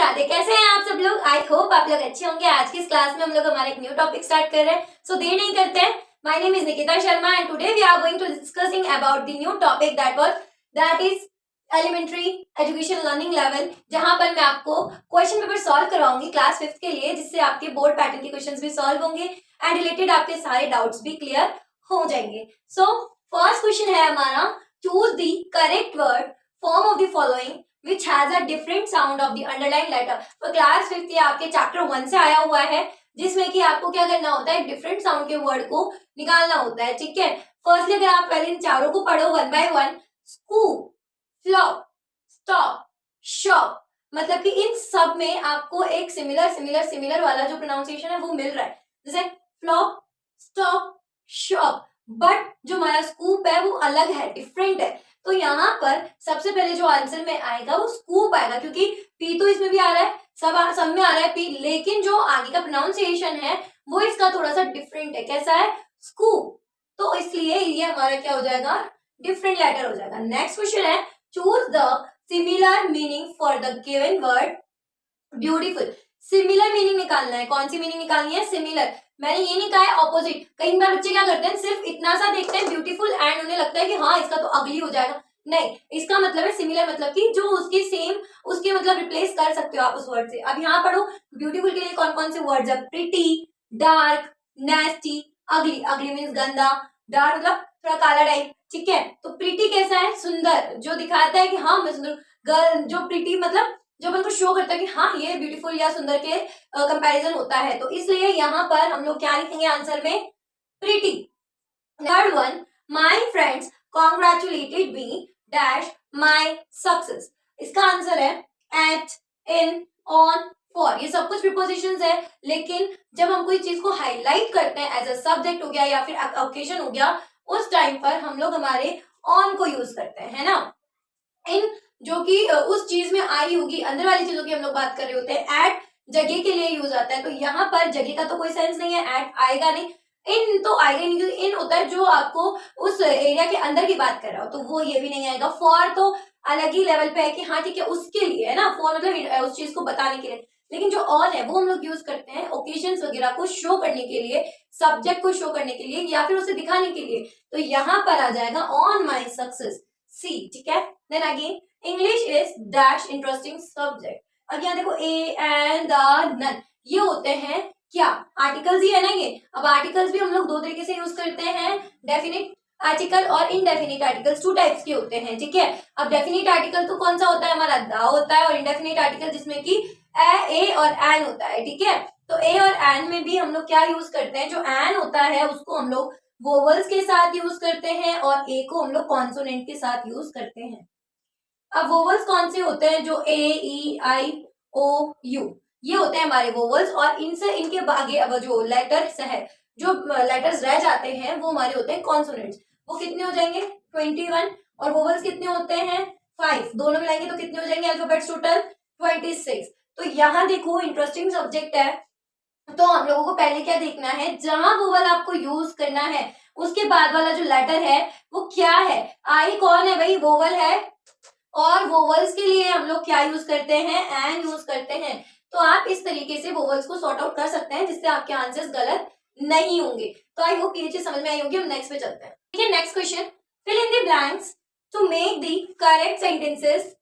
राधे। कैसे हैं आप सब लोग? आई होप आप लोग अच्छे होंगे। आज की इस क्लास में हम लोग हमारा एक न्यू टॉपिक स्टार्ट कर रहे हैं। सो देर नहीं करते हैं। My name is Nikita Sharma and today we are going to discussing about the new topic that is elementary education learning level, जहां पर मैं आपको क्वेश्चन पेपर सॉल्व करवाऊंगी क्लास 5 के लिए, जिससे आपके बोर्ड पैटर्न के क्वेश्चंस भी सॉल्व होंगे एंड रिलेटेड आपके सारे डाउट्स भी क्लियर हो जाएंगे। सो फर्स्ट क्वेश्चन है हमारा, choose the correct word form of the following which has a different sound of the underlying letter। तो क्लास 5 ये आपके चैप्टर 1 से आया हुआ है, जिसमें कि आपको क्या करना होता है, डिफरेंट साउंड के वर्ड को निकालना होता है। ठीक है, फर्स्टली अगर आप पहले इन चारों को पढ़ो one by one, scoop, flop, stop, shop, मतलब कि इन सब में आपको एक सिमिलर वाला जो प्रोनाउंसिएशन है वो मिल रहा है, जैसे फ्लॉप, स्टॉप, शॉप। बट जो हमारा स्कूप है वो अलग है, डिफरेंट है। तो यहाँ पर सबसे पहले जो आंसर में आएगा वो स्कूप आएगा, क्योंकि पी तो इसमें भी आ रहा है, सब में आ रहा है पी, लेकिन जो आगे का प्रोनाउंसिएशन है वो इसका थोड़ा सा डिफरेंट है। कैसा है? स्कूप। तो इसलिए ये हमारा क्या हो जाएगा, डिफरेंट लेटर हो जाएगा। नेक्स्ट क्वेश्चन है, choose the similar meaning for the given word beautiful. Similar meaning निकालना है। कौन सी मीनिंग निकालनी है? सिमिलर। मैंने ये नहीं कहा है ऑपोजिट। कई बार बच्चे क्या करते हैं, सिर्फ इतना सा देखते हैं ब्यूटीफुल एंड उन्हें लगता है कि हाँ इसका तो अगली हो जाएगा। नहीं, इसका मतलब है सिमिलर, मतलब कि जो उसकी सेम, उसके मतलब रिप्लेस कर सकते हो आप उस वर्ड से। अब यहाँ पढ़ो, ब्यूटीफुल के लिए कौन कौन से वर्ड्स है? प्रिटी, डार्क, नेस्टी, अगली। अगली मीन्स गंदा, डार्क मतलब थोड़ा काला टाइप। ठीक है, तो प्रिटी कैसा है? सुंदर, जो दिखाता है कि हाँ मैं सुंदर। गर्ल, जो प्रिटी मतलब जो अपन को शो करता है कि हाँ ये ब्यूटीफुल या सुंदर के कंपैरिजन होता है। तो इसलिए यहाँ पर हम लोग क्या लिखेंगे आंसर में? Pretty. Third one, my friends congratulated me dash my success. इसका आंसर है एट, इन, ऑन, फॉर। ये सब कुछ प्रीपोजिशंस है, लेकिन जब हम कोई चीज को हाईलाइट करते हैं एज अ सब्जेक्ट हो गया या फिर ओकेजन हो गया, उस टाइम पर हम लोग हमारे ऑन को यूज करते हैं, है ना। इन जो कि उस चीज में आई होगी, अंदर वाली चीजों की हम लोग बात कर रहे होते हैं। एट जगह के लिए यूज आता है, तो यहाँ पर जगह का तो कोई सेंस नहीं है, एट आएगा नहीं। इन तो आएगा नहीं, क्योंकि इन होता है जो आपको उस एरिया के अंदर की बात कर रहा हो, तो वो ये भी नहीं आएगा। फॉर तो अलग ही लेवल पे है कि हाँ ठीक है उसके लिए, है ना। फॉर मतलब उस चीज को बताने के लिए। लेकिन जो ऑन है वो हम लोग यूज करते हैं ओकेजन्स वगैरह को शो करने के लिए, सब्जेक्ट को शो करने के लिए या फिर उसे दिखाने के लिए। तो यहाँ पर आ जाएगा ऑन माई सक्सेस, सी। ठीक है, then again English is dash interesting subject. अब यहाँ देखो ए एंड द, नन, ये होते हैं क्या? आर्टिकल्स ही है ना ये। अब आर्टिकल्स भी हम लोग दो तरीके से यूज करते हैं, डेफिनिट आर्टिकल और इनडेफिनिट आर्टिकल्स। टू टाइप्स के होते हैं। ठीक है, अब डेफिनिट आर्टिकल तो कौन सा होता है? हमारा द होता है, और इनडेफिनिट आर्टिकल जिसमें कि ए और एन होता है। ठीक है, तो ए और एन में भी हम लोग क्या यूज करते हैं? जो एन होता है उसको हम लोग वोवल्स के साथ यूज करते हैं और ए को हम लोग कॉन्सोनेंट के साथ यूज करते हैं। अब वोवल्स कौन से होते हैं? जो ए, ई, आई, ओ, यू, ये होते हैं हमारे वोवल्स। और इनसे इनके आगे अब जो लेटर्स है, जो लेटर्स रह जाते हैं वो हमारे होते हैं कॉन्सोनेंट्स। वो कितने हो जाएंगे? 21। और वोवल्स कितने होते हैं? 5। दोनों मिलाएंगे तो कितने हो जाएंगे अल्फाबेट्स टोटल? 26। तो यहाँ देखो इंटरेस्टिंग सब्जेक्ट है, तो हम लोगों को पहले क्या देखना है, जहां वोवल आपको यूज करना है उसके बाद वाला जो लेटर है वो क्या है। आई कौन है भाई? वोवल है। और वोवल्स के लिए हम लोग क्या यूज करते हैं? एन यूज करते हैं। तो आप इस तरीके से वोवल्स को सॉर्ट आउट कर सकते हैं, जिससे आपके आंसर्स गलत नहीं होंगे। तो आई होप ये चीज समझ में आई होगी। हम नेक्स्ट पे चलते हैं। ठीक है, next question, fill in the blanks to make the correct sentences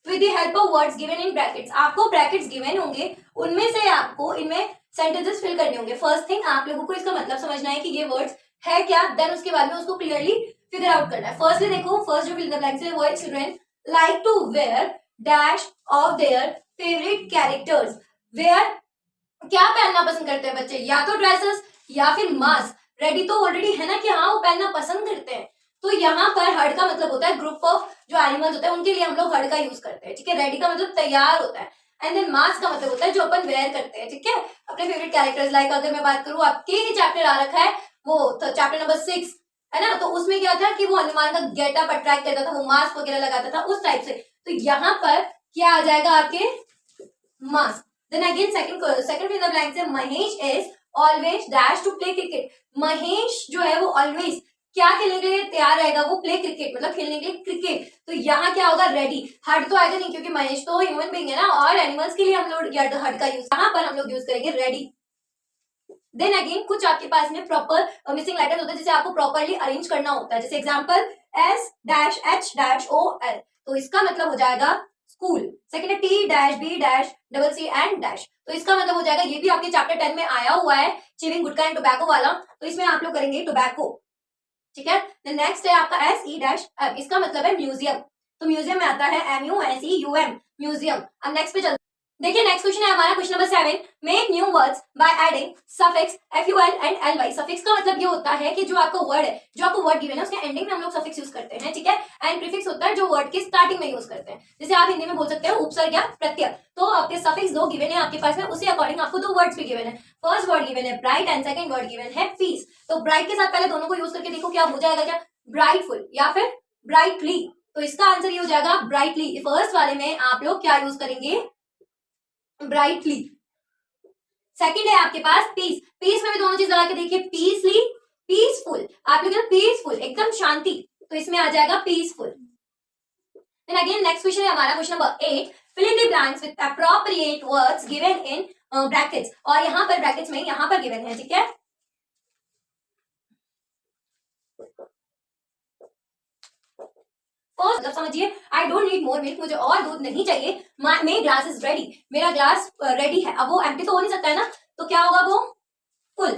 with the help of words given in brackets. आपको ब्रैकेट्स गिवन होंगे, उनमें से आपको इनमें सेंटेंसेस फिल करने होंगे। फर्स्ट थिंग, आप लोगों को इसका मतलब समझना है कि ये वर्ड्स है क्या, देन उसके बाद में उसको क्लियरली फिगर आउट करना है। फर्स्टली देखो, फर्स्ट जो फिल इन द ब्लैंक्स है वो है children like to wear dash of their favorite characters। wear क्या पहनना पसंद करते हैं बच्चे? या तो ड्रेसेस या फिर मास्क। रेडी तो ऑलरेडी है ना कि हाँ वो पहनना पसंद करते हैं। तो यहाँ पर हर्ड का मतलब होता है ग्रुप ऑफ जो एनिमल्स होते हैं उनके लिए हम लोग हर्ड का यूज करते हैं। ठीक है, रेडी का मतलब तैयार होता है, एंड देन मास्क का मतलब होता है जो अपन वेयर करते हैं। ठीक है, अपने फेवरेट कैरेक्टर्स। लाइक अगर मैं बात करूँ, आपके ही चैप्टर आ रखा है वो चैप्टर नंबर 6, है ना। तो उसमें क्या था कि वो हनुमान का गेटअप अट्रैक्ट करता था, वो मास्क वगैरह लगाता था उस टाइप से। तो यहाँ पर क्या आ जाएगा आपके? Mask. Then again second fill the blanks है, Mahesh is always dash to play cricket. Mahesh जो है वो ऑलवेज क्या खेलने के लिए तैयार रहेगा? वो प्ले क्रिकेट, मतलब खेलने के लिए क्रिकेट। तो यहाँ क्या होगा? रेडी। हड तो आएगा नहीं, क्योंकि महेश तो ह्यूमन बीइंग है ना, और एनिमल्स के लिए हम लोग हड का यूज, यहाँ पर हम लोग यूज करेंगे रेडी। देन अगेन कुछ आपके पास में प्रॉपर मिसिंग लेटर्स होते हैं जिसे आपको प्रॉपरली अरेंज करना होता है, जैसे एग्जांपल S-H-O-L, तो इसका मतलब हो जाएगा स्कूल। सेकंड है T-B-C एंड डैश, तो इसका मतलब हो जाएगा, ये भी आपके चैप्टर 10 में आया हुआ है, चिविंग गुटखा एंड टोबैको वाला, तो इसमें आप लोग करेंगे टोबैको, ठीक है। नेक्स्ट है आपका S-E-M, इसका मतलब है म्यूजियम, तो म्यूजियम में आता है M-U-S-E-U-M, म्यूजियम। अब नेक्स्ट पे चलते, देखिए नेक्स्ट क्वेश्चन है हमारा, question number 7, make new words by adding suffix FUL and LY। Suffix का मतलब ये होता है कि जो आपका वर्ड है, जो आपको वर्ड गिवन है उसके एंडिंग में हम लोग सफिक्स यूज करते हैं, ठीक है। एंड प्रीफिक्स होता है जो वर्ड के स्टार्टिंग में यूज करते हैं, जैसे आप हिंदी में बोल सकते हो उपसर्ग या प्रत्यय। तो आपके सफिक्स दो गिवन है आपके पास में, उसी अकॉर्डिंग आपको दो वर्ड्स भी गिवन है। फर्स्ट वर्ड गिवन है bright and second word given है पीस। तो ब्राइट के साथ पहले दोनों को यूज करके देखो क्या हो जाएगा, क्या ब्राइटफुल या फिर ब्राइटली, तो इसका आंसर ये हो जाएगा ब्राइटली। फर्स्ट वाले में आप लोग क्या यूज करेंगे? ब्राइटली। सेकंड है आपके पास पीस, पीस में भी दोनों चीज लगा के देखिए, पीसली, पीसफुल, आप लोग पीसफुल एकदम शांति, तो इसमें आ जाएगा peaceful. Then again next question है हमारा, question number 8, fill in the blanks with appropriate words given in brackets, और यहाँ पर ब्रैकेट्स में यहाँ पर गिवन है, ठीक है। फर्स्ट मतलब समझिए, I don't need more milk, मुझे और दूध नहीं चाहिए, माई ग्लास इज रेडी, मेरा ग्लास रेडी है। अब वो एम्प्टी तो हो नहीं सकता है ना, तो क्या होगा? वो फुल,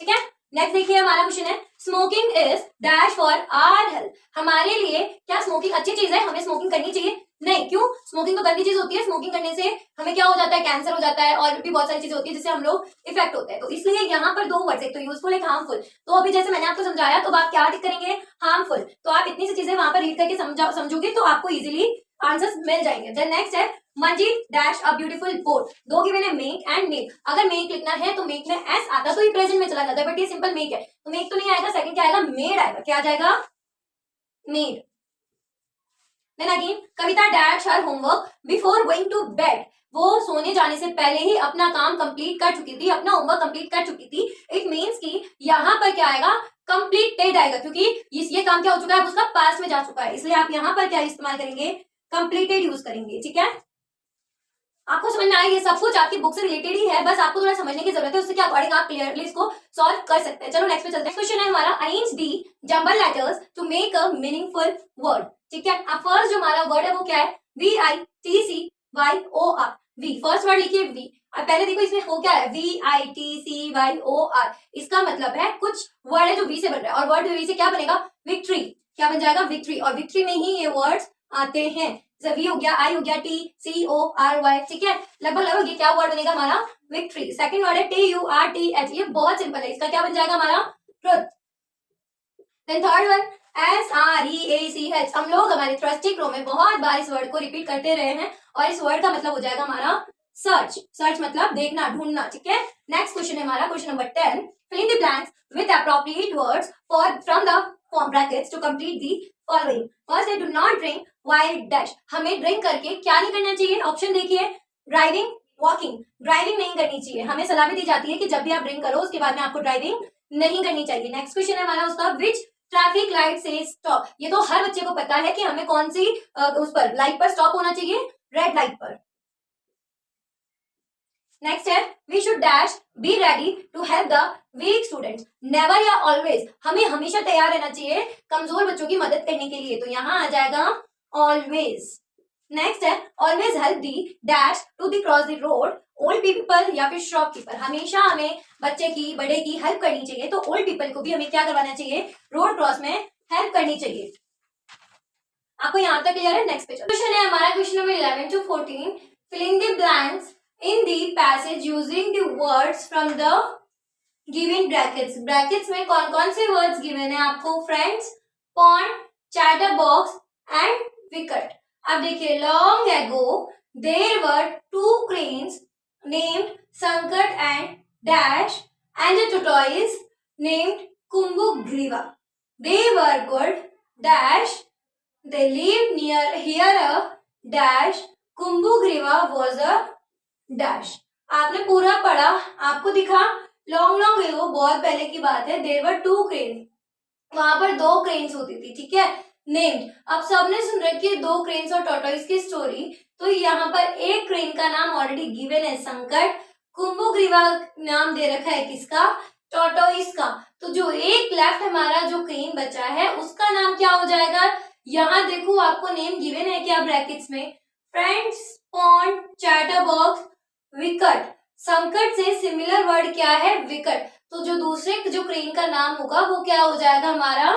ठीक है। नेक्स्ट देखिए हमारा क्वेश्चन है, smoking is dash for our health, हमारे लिए क्या स्मोकिंग अच्छी चीज है? हमें स्मोकिंग करनी चाहिए? नहीं, क्यों? स्मोकिंग तो गंदी चीज होती है, स्मोकिंग करने से हमें क्या हो जाता है? कैंसर हो जाता है, और भी बहुत सारी चीजें होती है जिससे हम लोग इफेक्ट होते हैं। तो इसलिए यहाँ पर दो वर्ड्स, एक तो यूजफुल एक हार्मफुल। तो अभी जैसे मैंने आपको समझाया, तो आप क्या टिक करेंगे? हार्मफुल। तो आप इतनी सी चीजें वहां पर रीड करके समझोगे तो आपको इजिली आंसर्स मिल जाएंगे। देन नेक्स्ट है Manjeet dash a beautiful boat, दो गिवन है मेक एंड मेक। अगर मेक लिखना है तो मेक में एस आता तो ये प्रेजेंट में चला जाता है, बट ये सिंपल मेक है, तो मेक तो नहीं आएगा। सेकंड क्या आएगा? मेड आएगा। क्या आ जाएगा? Made. Then again Kavita dash her homework before going to bed, वो सोने जाने से पहले ही अपना काम कंप्लीट कर चुकी थी, अपना होमवर्क कंप्लीट कर चुकी थी। इट मींस कि यहाँ पर क्या आएगा? कंप्लीटेड आएगा, क्योंकि ये काम क्या हो चुका है? उसका पास में जा चुका है, इसलिए आप यहाँ पर क्या इस्तेमाल करेंगे? कंप्लीटेड यूज करेंगे, ठीक है। आपको समझ में आया? ये सब कुछ आपकी बुक से रिलेटेड ही है, बस आपको थोड़ा समझने की जरूरत है, उससे क्या अकॉर्डिंग आप क्लियरली इसको सॉल्व कर सकते हैं। चलो नेक्स्ट पे चलते हैं। क्वेश्चन है हमारा, arrange the jumbled letters to make a meaningful word, ठीक है। अब फर्स्ट जो हमारा वर्ड है वो क्या है? VITCYOR, V. फर्स्ट वर्ड लिखिए वी। अब पहले देखो इसमें हो क्या है? VITCYOR, इसका मतलब है कुछ वर्ड है जो वी से बन रहा है, और वर्ड वी से क्या बनेगा? विक्ट्री। क्या बन जाएगा? विक्ट्री। और विक्ट्री में ही ये वर्ड्स आते हैं, वी हो गया, आई हो गया, TCORY, ठीक है। लगभग ये क्या वर्ड बनेगा हमारा? विक्ट्री। सेकंड वर्ड है TURTH, ये बहुत सिंपल है, इसका क्या बन जाएगा हमारा? Truth. Then third one SREACH, हम लोग हमारे थ्रस्टिक रो में बहुत बार इस वर्ड को रिपीट करते रहे हैं, और इस वर्ड का मतलब हो जाएगा हमारा सर्च। सर्च मतलब देखना, ढूंढना, ठीक है। नेक्स्ट क्वेश्चन है हमारा, question number 10, fill in the blanks with appropriate words from the brackets to complete the following. First है, do not drink while dash, हमें ड्रिंक करके क्या नहीं करना चाहिए? ऑप्शन देखिए, ड्राइविंग, वॉकिंग। ड्राइविंग नहीं करनी चाहिए, हमें सलाह भी दी जाती है कि जब भी आप ड्रिंक करो उसके बाद में आपको ड्राइविंग नहीं करनी चाहिए। नेक्स्ट क्वेश्चन है हमारा उसका, विच ट्रैफिक लाइट से स्टॉप, ये तो हर बच्चे को पता है कि हमें कौन सी उस पर लाइट पर स्टॉप होना चाहिए? रेड लाइट पर। नेक्स्ट है, we should dash be ready to help the weak students, never या ऑलवेज, हमें हमेशा तैयार रहना चाहिए कमजोर बच्चों की मदद करने के लिए, तो यहाँ आ जाएगा ऑलवेज। नेक्स्ट है, always help the dash to the cross the road old people या फिर शॉपकीपर, हमेशा हमें बच्चे की, बड़े की हेल्प करनी चाहिए, तो ओल्ड पीपल को भी हमें क्या करवाना चाहिए? रोड क्रॉस में हेल्प करनी चाहिए। आपको यहाँ तक क्लियर है? नेक्स्ट पेज क्वेश्चन है हमारा, question number 11 to 14, fill in the blanks in the passage using the words from the given brackets. Brackets में कौन कौन से वर्ड्स गिवन है आपको? Friends, pond, chatter box and wicket. अब देखिए, long ago there were two cranes named Sankat and dash and a tortoise named Kumbhagriva. They were good dash, they lived near here a dash, Kumbhagriva was a dash. आपने पूरा पढ़ा, आपको दिखा long long ago, बहुत पहले की बात है, देयर वर टू क्रेन, वहां पर 2 क्रेन्स होती थी, ठीक है, नेम्ड। अब सबने सुन रखी है 2 क्रेन्स और टॉर्टोइस की स्टोरी, तो यहाँ पर एक क्रेन का नाम ऑलरेडी गिवन है संकट, कुंभग्रीवा नाम दे रखा है किसका, टॉर्टोइस का। तो जो एक लेफ्ट हमारा जो क्रेन बचा है उसका नाम क्या हो जाएगा, यहाँ देखो आपको नेम गिवन है क्या ब्रैकेट्स में, फ्रेंड्स, पॉन्ड, चैटरबॉक्स, विकट। संकट से सिमिलर वर्ड क्या है, विकट। तो जो दूसरे जो क्रेन का नाम होगा वो क्या हो जाएगा हमारा,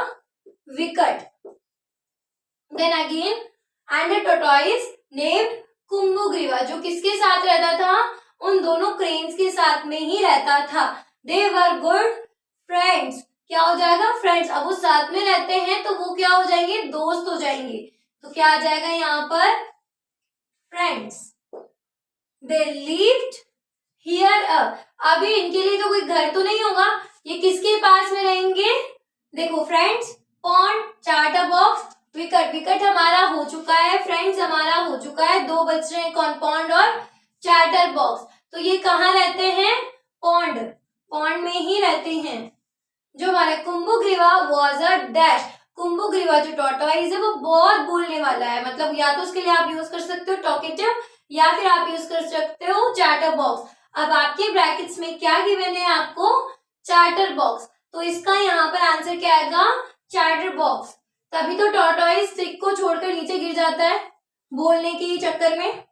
Vikat. Then again and the tortoise named Kumbhagriva, जो किसके साथ रहता था, उन दोनों क्रेन्स के साथ में ही रहता था। दे वर गुड फ्रेंड्स, क्या हो जाएगा, फ्रेंड्स। अब वो साथ में रहते हैं तो वो क्या हो जाएंगे, दोस्त हो जाएंगे। तो क्या आ जाएगा यहाँ पर, फ्रेंड्स। दे लिव्ड हियर अभी इनके लिए तो कोई घर तो नहीं होगा, ये किसके पास में रहेंगे, देखो फ्रेंड्स, पॉन्ड, चैटरबॉक्स, विकट। विकट हमारा हो चुका है, फ्रेंड्स हमारा हो चुका है, 2 बच रहे हैं, कौन, पॉन्ड और चैटरबॉक्स। तो ये कहाँ रहते हैं, पॉन्ड, पॉन्ड में ही रहते हैं। जो हमारा कुंभग्रीवा वॉज अ डैश, कुंभग्रीवा जो टॉर्टोइस है वो बहुत बोलने वाला है, मतलब या तो उसके लिए आप यूज कर सकते हो टॉकेटिव या फिर आप यूज कर सकते हो चैटरबॉक्स। अब आपके ब्रैकेट्स में क्या गिवन है आपको, चैटरबॉक्स, तो इसका यहाँ पर आंसर क्या आएगा, चैटरबॉक्स। तभी तो टॉर्टोइस स्टिक को छोड़कर नीचे गिर जाता है बोलने के चक्कर में।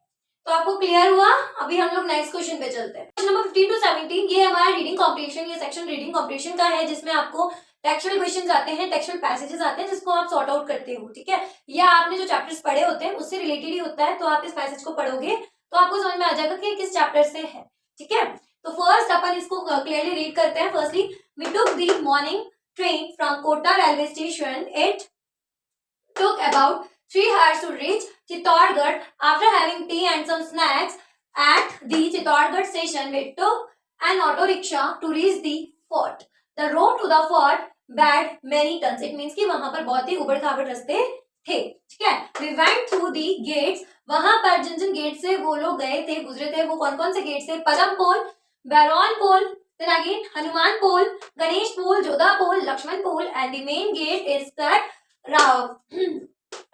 तो आपको क्लियर हुआ। अभी हम लोग नेक्स्ट क्वेश्चन पे चलते हैं। क्वेश्चन नंबर 15 to 17 ये हमारा रीडिंग कॉम्पिटिशन, ये सेक्शन रीडिंग कॉम्पिटिशन का है, जिसमें आपको टेक्सचुअल क्वेश्चंस आते हैं, टेक्सचुअल पैसेजेस आते हैं, जिसको आप सॉर्ट आउट करते हो, ठीक है, या आपने जो चैप्टर्स पढ़े होते हैं उससे रिलेटेड ही होता है। तो आप इस पैसेज को पढ़ोगे तो आपको समझ में आ जाएगा कि किस चैप्टर से है, ठीक है। तो फर्स्ट अपन इसको क्लियरली रीड करते हैं। Firstly, we took the morning train from Kota railway station. It took about 3 hours to reach Chittorgarh. After having tea and some snacks at the Chittorgarh station, we took an auto rickshaw to reach the fort. The road to the fort bad many turns. It means कि वहां पर बहुत ही उबड़ खाबड़ रास्ते थे, ठीक है। We went through the gates. वहां पर जिन जिन गेट से वो लोग गए थे, गुजरे थे, वो कौन कौन से गेट से, Padam Pol, Bairon Pol, then again Hanuman Pol, Ganesh Pol, Jodha Pol, Lakshman Pol, and the main gate is that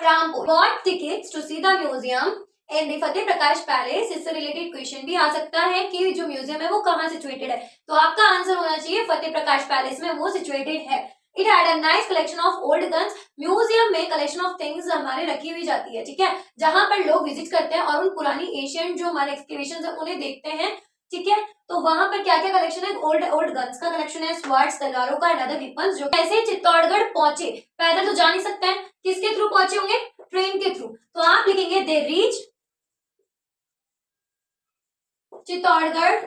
Rampur. Bought tickets to see the museum in the Fateh Prakash palace. इससे रिलेटेड क्वेश्चन भी आ सकता है कि जो म्यूजियम है वो कहाँ सिचुएटेड है, तो आपका आंसर होना चाहिए फतेह प्रकाश पैलेस में वो सिचुएटेड है। It had a nice collection of old guns. Museum में कलेक्शन ऑफ थिंग्स हमारे रखी हुई जाती है, ठीक है, जहां पर लोग विजिट करते हैं और उन पुरानी एशियन जो हमारे एक्सकेवेशन है उन्हें देखते हैं, ठीक है। तो वहां पर क्या क्या कलेक्शन है, ओल्ड गन्स का कलेक्शन है, स्वार्ड्स, तलवारों का, एंड अदर वेपन्स। जो कैसे चित्तौड़गढ़ पहुंचे, पैदल तो जा नहीं सकते हैं, किसके थ्रू पहुंचे होंगे, ट्रेन के थ्रू। तो आप लिखेंगे they reach Chittorgarh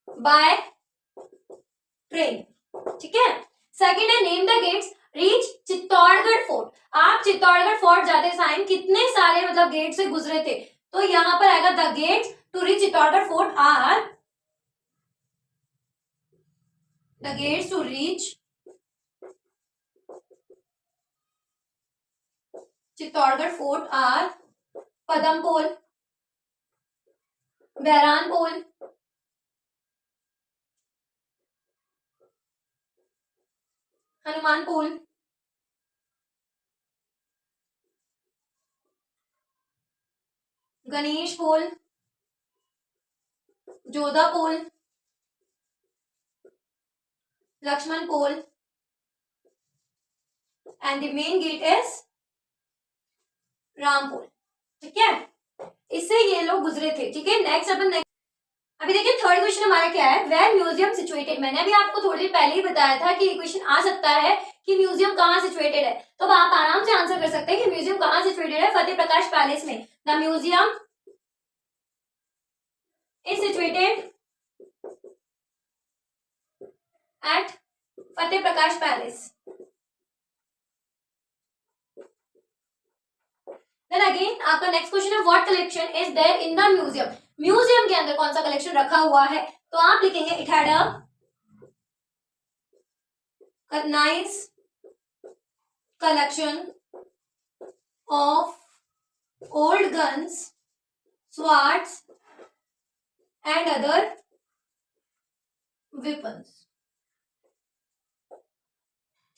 by train, ठीक है। सेकंड है name the gates, reach Chittorgarh fort. आप चित्तौड़गढ़ फोर्ट जाते टाइम कितने सारे मतलब गेट से गुजरे थे, तो यहां पर आएगा the gates to reach Chittorgarh fort are, the gates to reach Chittorgarh fort are Padam Pol, Bairan Pol, Hanuman Pol, Ganesh Pol, Jodha Pol, Lakshman Pol, and the main gate is Ram Pol, ठीक है। इससे ये लोग गुजरे थे, ठीक है। नेक्स्ट अपन अभी देखिए थर्ड क्वेश्चन हमारा क्या है, वेयर म्यूजियम सिचुएटेड। मैंने अभी आपको थोड़ी देर पहले ही बताया था कि क्वेश्चन आ सकता है कि म्यूजियम कहाँ सिचुएटेड है, तो आप आराम से आंसर कर सकते हैं कि म्यूजियम कहाँ सिचुएटेड है, फतेह प्रकाश पैलेस में। The museum is situated at Fateh Prakash palace. Then again आपका नेक्स्ट क्वेश्चन है what collection is there in the museum. Museum के अंदर कौन सा कलेक्शन रखा हुआ है, तो आप लिखेंगे it had a nice collection of old guns, swords and other weapons।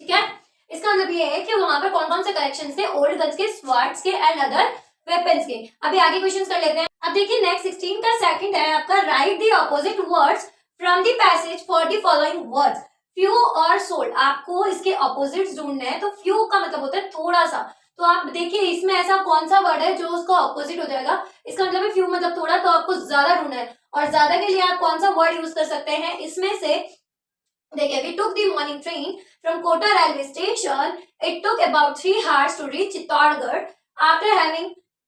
ठीक है। इसका मतलब ये है कि वहां पर कौन कौन से कलेक्शन थे, ओल्ड गन्स के, स्वार्ड्स के एंड अदर वेपन्स के। अभी आगे क्वेश्चंस कर लेते हैं। अब देखिए नेक्स्ट 16 का सेकंड है आपका, right the opposite words from the passage for the following words, few और सोल्ड। आपको इसके ऑपोजिट्स ढूंढने हैं। तो फ्यू का मतलब होता है थोड़ा सा, तो आप देखिए इसमें ऐसा कौन सा वर्ड है जो उसका ऑपोजिट हो जाएगा। इसका मतलब है फ्यू मतलब थोड़ा, तो आपको ज्यादा ढूंढना है। और ज्यादा के लिए आप कौन सा वर्ड यूज कर सकते हैं इसमें से, देखिए we took the morning train from Kota railway station. It took about 3 hours to reach Chittorgarh. After having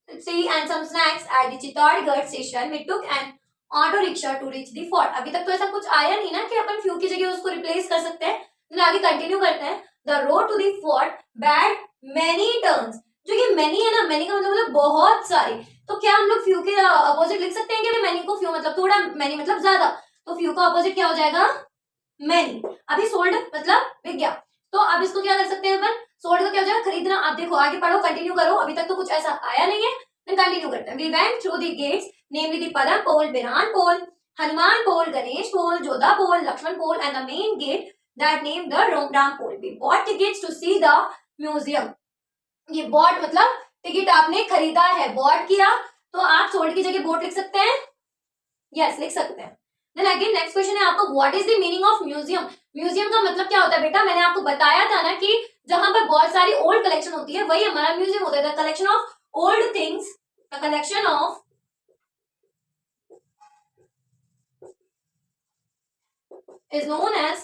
tea and some snacks at the Chittorgarh station, we took an auto rickshaw to reach the fort. अभी तक तो ऐसा कुछ आया नहीं ना कि अपन few की जगह उसको रिप्लेस कर सकते हैं। तो आगे कंटिन्यू करते हैं। The road to the fort bad many turns. जो ये मैनी है ना, मैनी का मतलब बहुत सारी। तो क्या हम लोग फ्यू के अपोजिट लिख सकते हैं कि मैनी को फ्यू मतलब थोड़ा, मैनी मतलब ज्यादा, तो फ्यू का अपोजिट क्या हो जाएगा, मैनी। अभी सोल्ड मतलब बिक गया, तो अब इसको क्या कर सकते हैं अपन, सोल्ड का क्या हो जाएगा, खरीदना। आप देखो आगे पढ़ो, कंटिन्यू करो, अभी तक तो कुछ ऐसा आया नहीं है, then कंटिन्यू करते हैं। We went through the gates, namely the Padam pole, Biran pole, Hanuman pole, Ganesh pole, Jodha pole, Lakshman pole, and the main gate that named the Ram pole. We bought tickets to see the museum. ये bought मतलब ticket आपने खरीदा है, bought किया, तो आप sold की जगह bought लिख सकते हैं, यस लिख सकते हैं। देन अगेन नेक्स्ट क्वेश्चन है आपको, what is the meaning of museum. Museum का मतलब क्या होता है बेटा, मैंने आपको बताया था ना कि जहां पर बहुत सारी ओल्ड कलेक्शन होती है वही हमारा म्यूजियम होता है। The collection of old things, the collection of is known as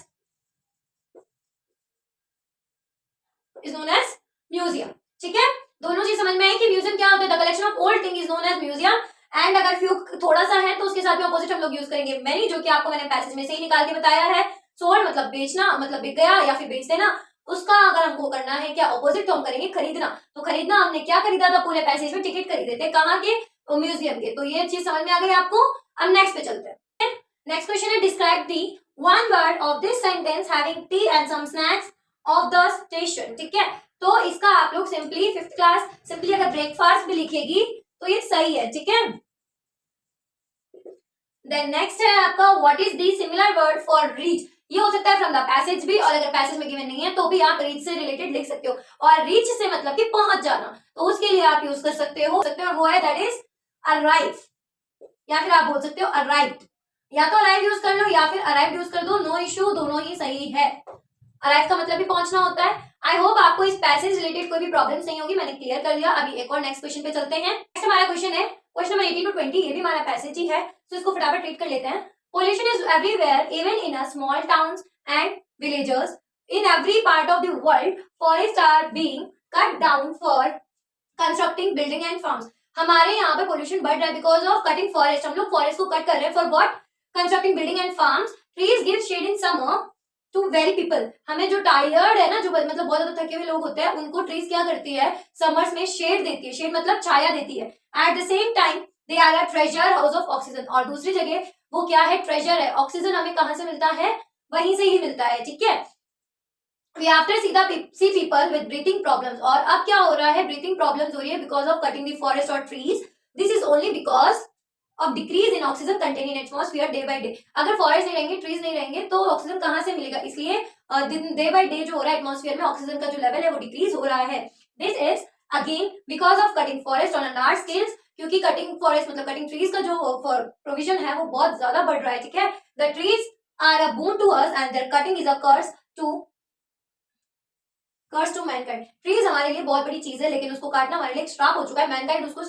museum. ठीक है, दोनों चीज समझ में आई कि म्यूजियम क्या होता है, the collection of old thing is known as museum. And अगर फ्यू थोड़ा सा है तो उसके साथ में अपोजिट हम लोग यूज करेंगे मैनी, जो कि आपको मैंने पैसेज में से ही निकाल के बताया है। सोल्ड मतलब बेचना, मतलब बिक गया या फिर बेच देना। उसका अगर हमको करना है क्या ऑपोजिट, तो हम करेंगे खरीदना। तो खरीदना हमने क्या खरीदा था, पूरे पैसेज में टिकट खरीदे थे, कहाँ के, म्यूजियम के। तो ये चीज समझ में आ गई आपको। अब नेक्स्ट पे चलते हैं। नेक्स्ट क्वेश्चन है, describe the one word of this sentence having tea and some snacks of the station. ठीक है, तो इसका आप लोग सिंपली 5th क्लास सिंपली अगर ब्रेकफास्ट भी लिखेगी तो ये सही है। ठीक है, देन नेक्स्ट है आपका, what is the similar word for reach. ये हो सकता है फ्रॉम द पैसेज भी, और अगर पैसेज में गिवन नहीं है तो भी आप रीच से रिलेटेड लिख सकते हो। और रीच से मतलब कि पहुंच जाना, तो उसके लिए आप यूज कर सकते हो, वो है दैट इज अराइव, या फिर आप बोल सकते हो अराइव्ड। या तो अराइव यूज कर लो या फिर अराइव्ड यूज कर दो, नो इश्यू, दोनों ही सही है। अराइव का मतलब भी पहुंचना होता है। आई होप आपको इस पैसेज रिलेटेड कोई भी प्रॉब्लम नहीं होगी, मैंने क्लियर कर दिया। अभी एक और नेक्स्ट क्वेश्चन पे चलते हैं। नेक्स्ट हमारा क्वेश्चन है क्वेश्चन नंबर 18 to 20, ये भी हमारा पैसेज ही है, तो इसको फटाफट रीड कर लेते हैं। Pollution is everywhere even in a small towns and villages in every part of the world. Forest are being cut down for constructing building and farms. हमारे यहाँ पे पोल्यूशन बढ़ रहा है बिकॉज ऑफ कटिंग फॉरेस्ट। हम लोग forest को cut कर रहे हैं for what, constructing building and farms. Trees give shade in summer to very people. हमें जो टायर्ड है ना, जो मतलब बहुत ज्यादा थके हुए लोग होते हैं, उनको ट्रीज क्या करती है, समर्स में शेड देती है। शेड मतलब छाया देती है। At the same time they are a treasure house of oxygen. और दूसरी जगह वो क्या है, ट्रेजर है। ऑक्सीजन हमें कहाँ से मिलता है, वहीं से ही मिलता है। ठीक है, we after see people with breathing problems। और अब क्या हो रहा है, ब्रीथिंग प्रॉब्लम्स हो रही है because of cutting the forest और trees. This is only because of decrease in oxygen content in atmosphere day by day. अगर फॉरेस्ट नहीं रहेंगे, ट्रीज नहीं रहेंगे, तो ऑक्सीजन कहाँ से मिलेगा, इसलिए डे बाय डे जो हो रहा है एटमॉस्फेयर में ऑक्सीजन का जो लेवल है वो डिक्रीज हो रहा है। This is again because of cutting forest on a large scales, क्योंकि कटिंग फॉरेस्ट मतलब कटिंग ट्रीज का जो प्रोविजन है वो बहुत ज्यादा बढ़ रहा है। ठीक है, the trees are a boon to us and their cutting is a curse to mankind. Trees हमारे लिए बहुत बड़ी चीज है, लेकिन उसको काटना हमारे लिए एक श्राप हो चुका है। मैनकाइंड उसको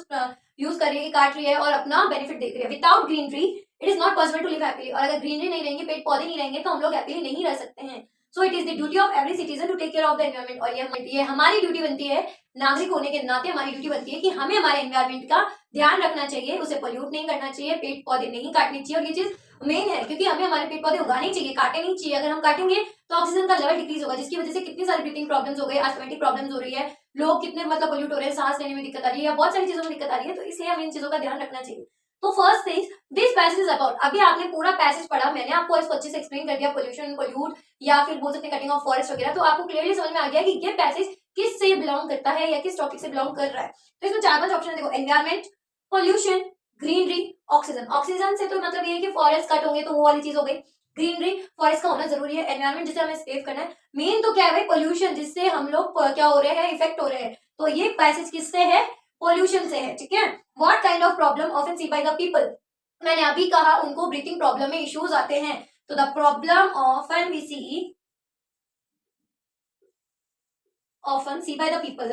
यूज कर रही है, काट रही है और अपना बेनिफिट देख रही है। Without greenery it is not possible to live happily. और अगर ग्रीनरी नहीं रहेंगे, पेड़ पौधे नहीं रहेंगे, तो हम लोग हैप्पीली नहीं रह सकते हैं। So it is the duty of every citizen to take care of the environment. और ये हमारी ड्यूटी बनती है, नागरिक होने के नाते हमारी ड्यूटी बनती है कि हमें हमारे एनवायरमेंट का ध्यान रखना चाहिए, उसे पोल्यूट नहीं करना चाहिए, पेड़ पौधे नहीं काटने चाहिए। और ये चीज मेन है, क्योंकि हमें हमारे पेड़ पौधे उगाने चाहिए, काटे नहीं चाहिए। अगर हम काटेंगे तो ऑक्सीजन का लेवल डिक्रीज होगा, जिसकी वजह से कितनी सारी ब्रीथिंग प्रॉब्लम्स हो गई, एस्थमेटिक प्रॉब्लम्स हो रही है, लोग कितने मतलब पोल्यूट हो रहे हैं, सांस लेने में दिक्कत आ रही है, बहुत सारी चीजों में दिक्कत आ रही है। तो इसलिए हमें इन चीजों का ध्यान रखना चाहिए। तो first thing, this passage is about, अभी आपने पूरा पैसेज पढ़ा, मैंने आपको इसको अच्छे से एक्सप्लेन कर दिया, पोल्यूशन, पोल्यूट या फिर बोल सकते हैं कटिंग ऑफ फॉरेस्ट वगैरह। तो आपको क्लियरली समझ में आ गया कि ये पैसेज किस से बिलोंग करता है या किस टॉपिक से बिलोंग कर रहा है। तो इसमें 4-5 ऑप्शन देखो, environment, pollution, greenery, oxygen. Oxygen से तो मतलब ये है कि फॉरेस्ट कट होंगे तो वो वाली चीज हो गई। ग्रीनरी, फॉरेस्ट का होना जरूरी है, एनवायरमेंट जिसे हमें सेव करना है। मेन तो क्या है भाई, पोल्यूशन, जिससे हम लोग क्या हो रहे हैं, इफेक्ट हो रहे हैं। तो ये पैसेज किससे है, पोल्यूशन से है, ठीक है। What kind of problem often see by the people, मैंने अभी कहा उनको ब्रीथिंग प्रॉब्लम में इश्यूज आते हैं। तो the problem often we see often see by the people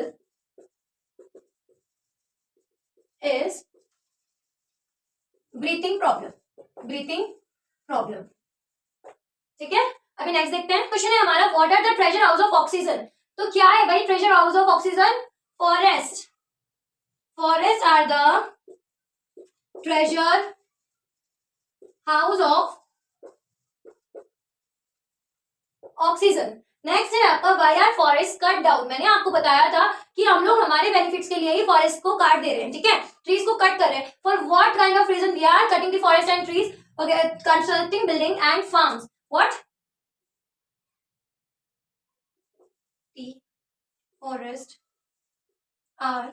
is breathing problem, breathing problem, ठीक है। अभी नेक्स्ट देखते हैं, क्वेश्चन है हमारा, what are the treasure house of oxygen. तो क्या है भाई treasure house of oxygen, forest, forest are the treasure house of oxygen. Next है आपका, why are forest cut down. मैंने आपको बताया था कि हम लोग हमारे बेनिफिट्स के लिए ही फॉरेस्ट को काट दे रहे हैं, ठीक है, ट्रीज को कट कर रहे हैं। For what kind of reason we are cutting the forest and trees, constructing building and farms. What, forest are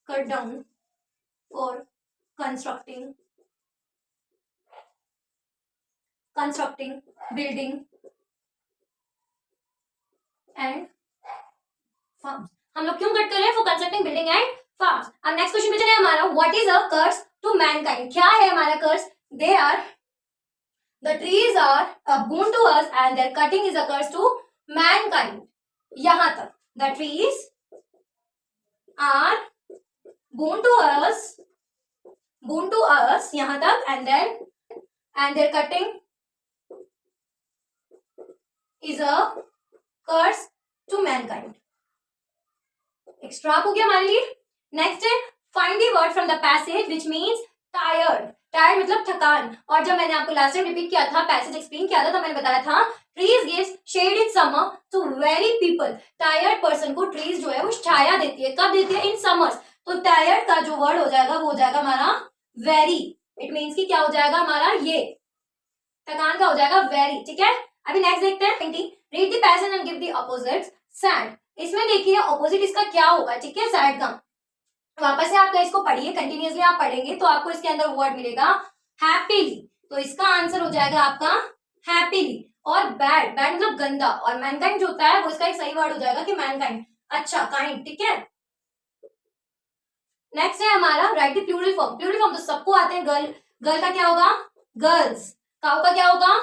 cut down for constructing building and farms. हम लोग क्यों कट कर रहे हैं, for constructing building and farms. अब next question पे चले हमारा, what is a curse to mankind. क्या है हमारा curse, they are the trees are a boon to us and their cutting is a curse to mankind। यहां तक the trees are boon to us यहां तक, and their cutting is a curse to mankind। Extra हो गया हमारे लिए। Next है, find the word from the passage which means tired. Tired मतलब थकान। और जब मैंने आपको लास्ट टाइम रिपीट किया था, पैसेज एक्सप्लेन किया था, तो मैंने बताया था trees gives shade in summer to very people. Tired person को ट्रीज जो है वो छाया देती है, कब देती है, इन समर्स। तो टायर्ड का जो वर्ड हो जाएगा वो हो जाएगा हमारा वेरी। इट मीन्स कि क्या हो जाएगा हमारा, ये थकान का हो जाएगा वेरी, ठीक है। अभी नेक्स्ट देखते हैं, read the passage and give the opposites. Sad, इसमें देखिए ऑपोजिट इसका क्या होगा, ठीक है, सैड का। वापस से आप इसको पढ़िए, कंटिन्यूअसली आप पढ़ेंगे तो आपको इसके अंदर वर्ड मिलेगा हैप्पीली। तो इसका आंसर हो जाएगा आपका हैप्पीली। और बैड, बैड मतलब गंदा, और मैनकाइंड जो होता है वो इसका एक सही वर्ड हो जाएगा कि मैनकाइंड, अच्छा, काइंड, ठीक है। नेक्स्ट है हमारा, write the plural form. Plural form तो सबको आते हैं, गर्ल, गर्ल का क्या होगा, गर्ल्स, काउ का क्या होगा,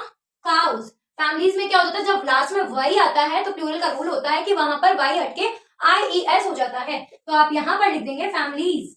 काउज। फैमिलीज में क्या होता है, जब लास्ट में वाई आता है तो प्लूरल का रूल होता है कि वहां पर वाई हटके IES हो जाता है। तो आप यहां पर लिख देंगे फैमिलीज,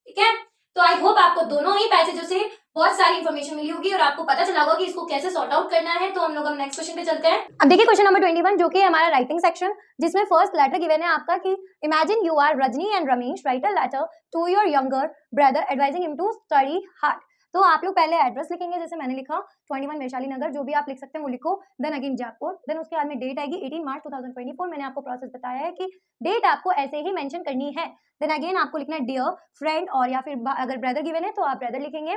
ठीक है। तो आई होप आपको दोनों ही पैसेजों से बहुत सारी इन्फॉर्मेशन मिली होगी और आपको पता चला होगा कि इसको कैसे सॉर्ट आउट करना है। तो हम लोग नेक्स्ट क्वेश्चन पे चलते हैं। अब देखिए क्वेश्चन नंबर 21, जो कि हमारा राइटिंग सेक्शन, जिसमें फर्स्ट लेटर गिवन है आपका कि imagine you are Rajni and Ramesh, write a letter to your younger brother advising him to study hard. तो आप लोग पहले एड्रेस लिखेंगे, जैसे मैंने लिखा 21 वैशाली नगर, जो भी आप लिख सकते हैं वो लिखो। देन अगेन जयपुर, देन उसके बाद में डेट आएगी 18 मार्च 2024। मैंने आपको प्रोसेस बताया है कि डेट आपको ऐसे ही मेंशन करनी है। देन अगेन आपको लिखना है डियर फ्रेंड, और या फिर अगर ब्रदर गिवन है तो आप ब्रदर लिखेंगे।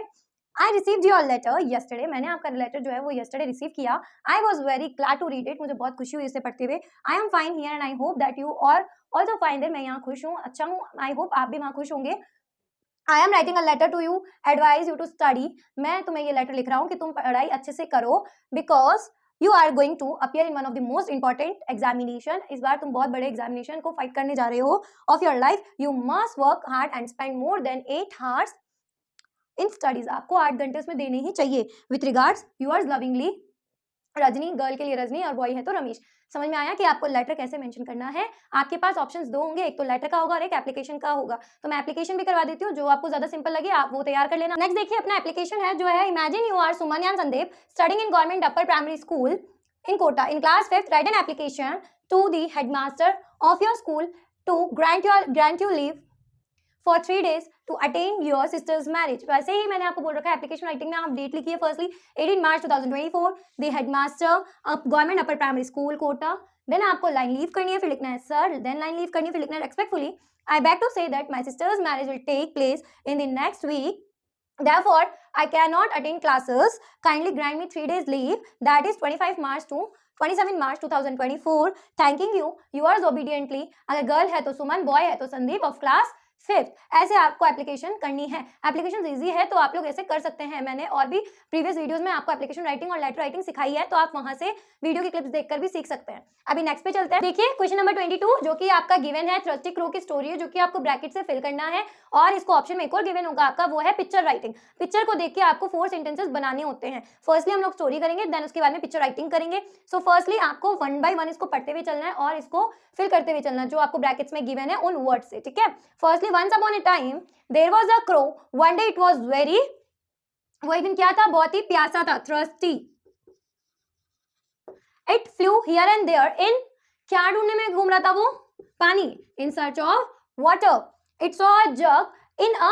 I received your letter yesterday, मैंने आपका लेटर जो है वो यस्टरडे रिसीव किया। I was very glad to read it, मुझे बहुत खुशी हुई इसे पढ़ते हुए। I am fine here and I hope that you are also fine there, मैं यहाँ खुश हूँ, अच्छा हूँ, आई होप आप भी वहाँ खुश होंगे। I am writing a letter to you advise you to study, मैं तुम्हें ये लेटर लिख रहा हूँ कि तुम पढ़ाई अच्छे से करो, because you are going to appear in one of the most important examination. इस बार तुम बहुत बड़े एग्जामिनेशन को फाइट करने जा रहे हो of your life. You must work hard and spend more than 8 hours in studies, आपको 8 घंटे उसमें देने ही चाहिए। With regards yours lovingly Rajni, girl के लिए रजनी और बॉय है तो रमेश। समझ में आया कि आपको लेटर कैसे मेंशन करना है। आपके पास ऑप्शंस 2 होंगे, एक तो लेटर का होगा और एक एप्लीकेशन का होगा। तो मैं एप्लीकेशन भी करवा देती हूँ, जो आपको ज्यादा सिंपल लगे आप वो तैयार कर लेना। नेक्स्ट देखिए अपना एप्लीकेशन है जो है, imagine you are Suman and Sandeep studying in government upper primary school in Kota in class 5th, write an application to the headmaster of your school to grant you leave for 3 days to attend your sister's marriage। वैसे ही मैंने आपको बोल रखा है application writing में आप date लिखिए firstly 18 March 2024, the headmaster government upper primary school Kota. Then आपको लाइन लीव करनी है, फिर लिखना है सर, देन लाइन लीव करनी है, फिर लिखना है respectfully I beg to say that my sister's marriage will take place in the next week, therefore I cannot attend classes, kindly grant me 3 days leave, that is 25 March to 27 March 2024, thanking you yours obediently। अगर girl है तो सुमन, boy है तो Sandeep, of class 5th, ऐसे आपको application करनी है। Application easy है तो आप लोग ऐसे कर सकते हैं। मैंने और भी प्रीवियस वीडियोस में आपको एप्लीकेशन राइटिंग और लेटर राइटिंग सिखाई है, तो आप वहां से वीडियो की क्लिप्स देखकर भी सीख सकते हैं। अभी नेक्स्ट पे चलते हैं। देखिए क्वेश्चन नंबर 22 जो कि आपका गिवन है, थ्रस्टी क्रो की स्टोरी है, जो कि आपको ब्रैकेट से फिल करना है। और इसको ऑप्शन में एक और गिवन होगा आपका, वो है पिक्चर राइटिंग। पिक्चर को देख के आपको 4 सेंटेंसेस बनाने होते हैं। फर्स्टली हम लोग स्टोरी करेंगे, देन उसके बाद में पिक्चर राइटिंग करेंगे। सो फर्स्टली आपको 1 बाय 1 इसको पढ़ते हुए चलना है और इसको फिल करते हुए चलना है जो आपको ब्रैकेट्स में गिवन है उन वर्ड से, ठीक है। Firstly once upon a time there was a crow, one day it was very, वो एक दिन क्या था, बहुत ही प्यासा था, thirsty. It flew here and there in, क्या ढूंढने में घूम रहा था वो, पानी, in search of water. It saw a jug in a,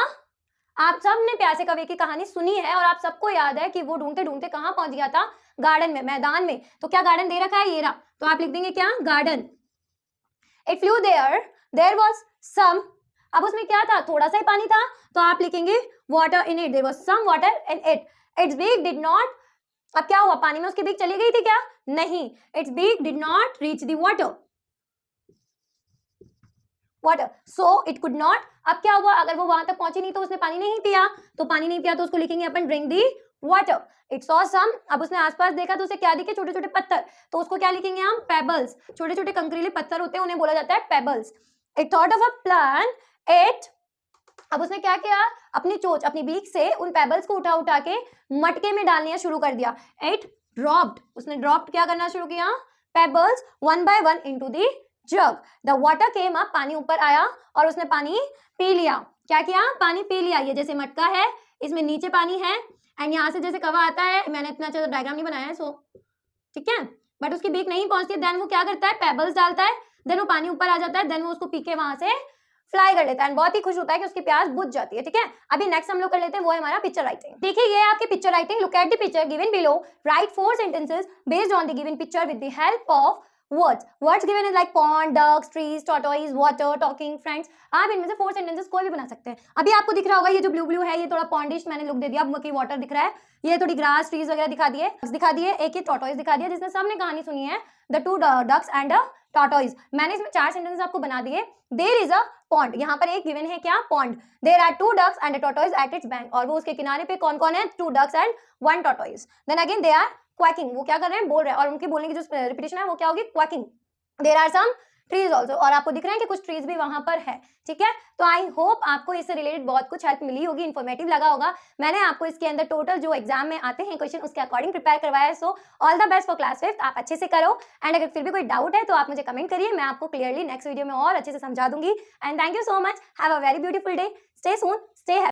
आप सब ने प्यासे कौवे की कहानी सुनी है और आप सबको याद है कि वो ढूंढते ढूंढते कहां पहुंच गया था, गार्डन में, मैदान में। तो क्या गार्डन दे रखा है, ये रहा, तो आप लिख देंगे क्या, garden. It flew there was some, अब उसमें क्या था, थोड़ा सा ही पानी था, तो आप लिखेंगे water in it, there was some water in it. Its beak did not, अब क्या हुआ, पानी में उसकी बीक चली गई थी क्या, नहीं, its beak did not reach the water, water, so it could not, अब क्या हुआ, अगर वो वहां तक पहुंची नहीं तो उसने पानी नहीं पिया, तो पानी नहीं पिया तो उसको लिखेंगे अपन drink the water. It saw some, अब उसने आसपास देखा तो उसे क्या दिखे, छोटे छोटे पत्थर, तो उसको क्या लिखेंगे हम, पेबल्स, छोटे छोटे कंकरीले पत्थर होते हैं उन्हें बोला जाता है pebbles. It thought of a plan, it, अब उसने क्या किया, अपनी चोंच, अपनी बीक से उन पेबल्स को उठा उठा के मटके में डालना शुरू कर दिया। इट ड्रॉप्ड, उसने ड्रॉप्ड क्या करना शुरू किया, pebbles one by one into the jug. The water came up, पानी ऊपर आया और उसने पानी पी लिया। क्या किया, पानी पी लिया। ये जैसे मटका है, इसमें नीचे पानी है एंड यहाँ से जैसे कवा आता है, मैंने इतना अच्छा डायग्राम नहीं बनाया है सो, ठीक है, बट उसकी बीक नहीं पहुंचती, देन वो क्या करता है, पेबल्स डालता है, देन वो पानी ऊपर आ जाता है, देन वो उसको पी के वहां से फ्लाई कर लेता है, बहुत ही खुश होता है कि उसकी प्यास बुझ जाती है, ठीक है। अभी नेक्स्ट हम लोग कर लेते हैं, वो है हमारा पिक्चर राइटिंग। देखिए ये आपकी picture writing, look at the picture given below, right 4 sentences based on the given picture with the help of words given is like pond, ducks, trees, tortoise, water, talking, friends। आप इनमें से 4 sentences कोई भी बना सकते हैं। अभी आपको दिख रहा होगा ये जो ब्लू ब्लू है, ये थोड़ा पॉन्डिश मैंने लुक दे दिया, बाकी वाटर दिख रहा है, ये थोड़ी ग्रास ट्रीज वगैरह दिखा दिए, एक ये टॉर्टोइज दिखा दिया, जिसने सबने कहानी सुनी है, the 2 ducks and a tortoise। मैंने इसमें 4 सेंटेंसेस आपको बना दिए। देयर इज अ पॉन्ड, यहाँ पर एक गिवन है क्या, pond. There are 2 ducks and a tortoise at its bank, और वो उसके किनारे पे कौन कौन है, 2 ducks and 1 tortoise। Then again they are quacking, वो क्या कर रहे हैं, बोल रहे हैं, और उनके बोलने की जो रिपीटेशन है वो क्या होगी, quacking. There are some trees also, और आपको दिख रहा है कि कुछ ट्रीज भी वहां पर है, ठीक है। तो आई होप आपको इससे रिलेटेड बहुत कुछ हेल्प मिली होगी, इन्फॉर्मेटिव लगा होगा। मैंने आपको इसके अंदर टोटल जो एग्जाम में आते हैं क्वेश्चन उसके अकॉर्डिंग प्रिपेयर करवाया है। So all the best for class 5th, आप अच्छे से करो एंड अगर फिर भी कोई डाउट है तो आप मुझे कमेंट करिए, मैं आपको क्लियरली नेक्स्ट वीडियो में और अच्छे से समझा दूंगी। And thank you so much, have a very beautiful day, stay soon.